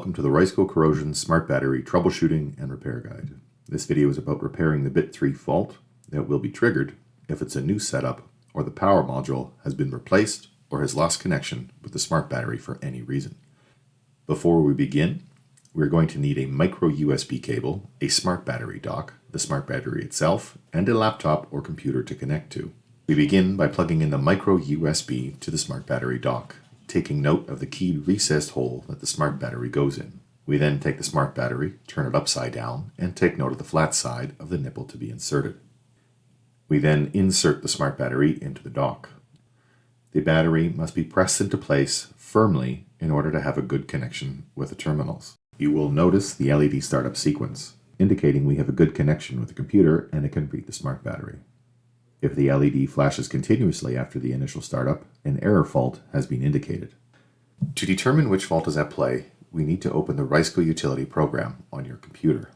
welcome to the Riceco Corrosion Smart Battery Troubleshooting and Repair Guide. This video is about repairing the bit 3 fault that will be triggered if it's a new setup or the power module has been replaced or has lost connection with the smart battery for any reason. Before we begin, we're going to need a micro USB cable, a smart battery dock, the smart battery itself, and a laptop or computer to connect to. We begin by plugging in the micro USB to the smart battery dock, taking note of the keyed recessed hole that the smart battery goes in. We then take the smart battery, turn it upside down, and take note of the flat side of the nipple to be inserted. We then insert the smart battery into the dock. The battery must be pressed into place firmly in order to have a good connection with the terminals. You will notice the LED startup sequence, indicating we have a good connection with the computer and it can read the smart battery. If the LED flashes continuously after the initial startup, an error fault has been indicated. To determine which fault is at play, we need to open the Riceco utility program on your computer.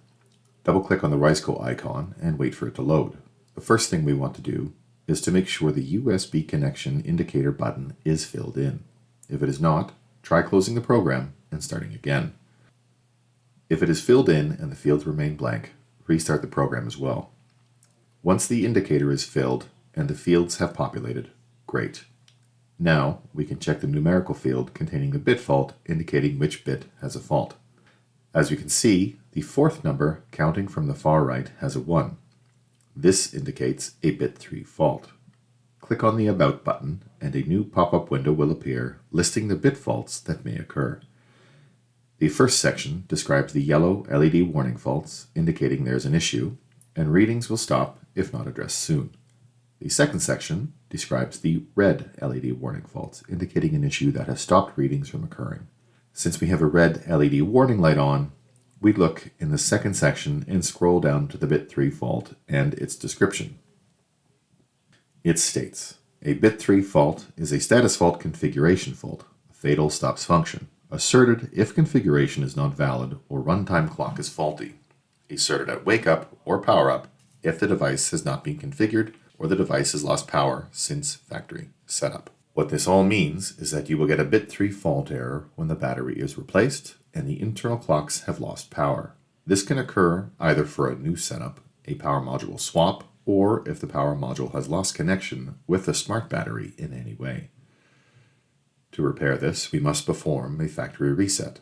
Double-click on the Riceco icon and wait for it to load. The first thing we want to do is to make sure the USB connection indicator button is filled in. If it is not, try closing the program and starting again. If it is filled in and the fields remain blank, restart the program as well. Once the indicator is filled and the fields have populated, great. Now we can check the numerical field containing the bit fault indicating which bit has a fault. As you can see, the fourth number counting from the far right has a 1. This indicates a bit 3 fault. Click on the About button and a new pop-up window will appear listing the bit faults that may occur. The first section describes the yellow LED warning faults indicating there's an issue, and readings will stop if not addressed soon. The second section describes the red LED warning faults, indicating an issue that has stopped readings from occurring. Since we have a red LED warning light on, we look in the second section and scroll down to the bit 3 fault and its description. It states, a bit 3 fault is a status fault configuration fault, a fatal stops function, asserted if configuration is not valid or runtime clock is faulty, asserted at wake up or power up if the device has not been configured or the device has lost power since factory setup. What this all means is that you will get a bit 3 fault error when the battery is replaced and the internal clocks have lost power. This can occur either for a new setup, a power module swap, or if the power module has lost connection with the smart battery in any way. To repair this, we must perform a factory reset.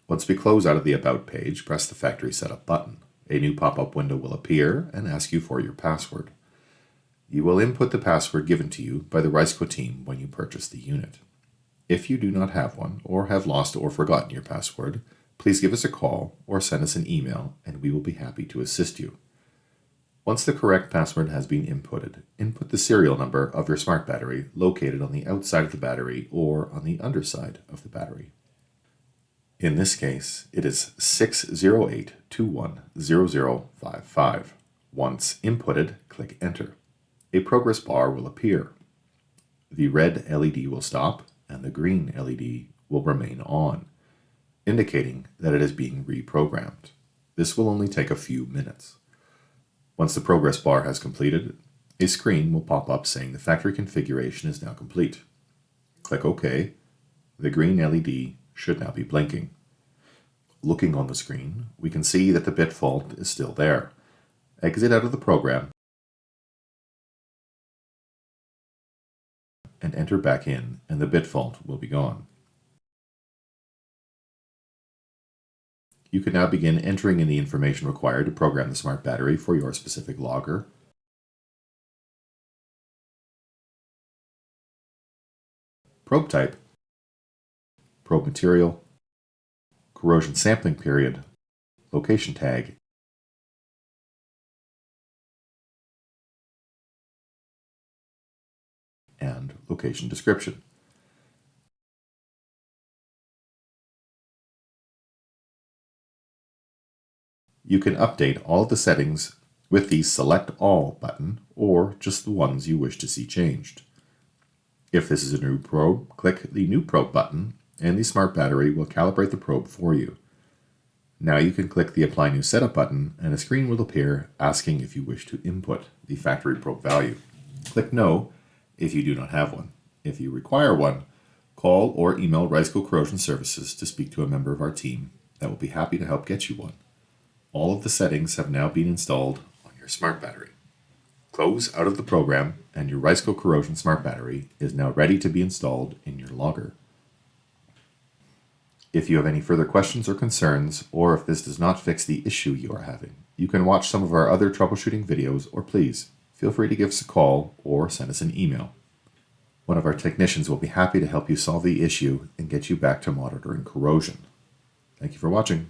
Once we close out of the About page, press the Factory Setup button. A new pop-up window will appear and ask you for your password. You will input the password given to you by the Riceco team when you purchase the unit. If you do not have one or have lost or forgotten your password, please give us a call or send us an email and we will be happy to assist you. Once the correct password has been inputted, input the serial number of your smart battery located on the outside of the battery or on the underside of the battery. In this case, it is 608210055. Once inputted, click Enter. A progress bar will appear. The red LED will stop and the green LED will remain on, indicating that it is being reprogrammed. This will only take a few minutes. Once the progress bar has completed, a screen will pop up saying the factory configuration is now complete. Click OK. The green LED should now be blinking. Looking on the screen, we can see that the bit fault is still there. Exit out of the program and enter back in, and the bit fault will be gone. You can now begin entering in the information required to program the smart battery for your specific logger. Probe type, probe material, corrosion sampling period, location tag, and location description. You can update all of the settings with the Select All button or just the ones you wish to see changed. If this is a new probe, click the New Probe button and the smart battery will calibrate the probe for you. Now you can click the Apply New Setup button and a screen will appear asking if you wish to input the factory probe value. Click No if you do not have one. If you require one, call or email Riceco Corrosion Services to speak to a member of our team that will be happy to help get you one. All of the settings have now been installed on your smart battery. Close out of the program and your Riceco Corrosion Smart Battery is now ready to be installed in your logger. If you have any further questions or concerns, or if this does not fix the issue you are having, you can watch some of our other troubleshooting videos, or please feel free to give us a call or send us an email. One of our technicians will be happy to help you solve the issue and get you back to monitoring corrosion. Thank you for watching.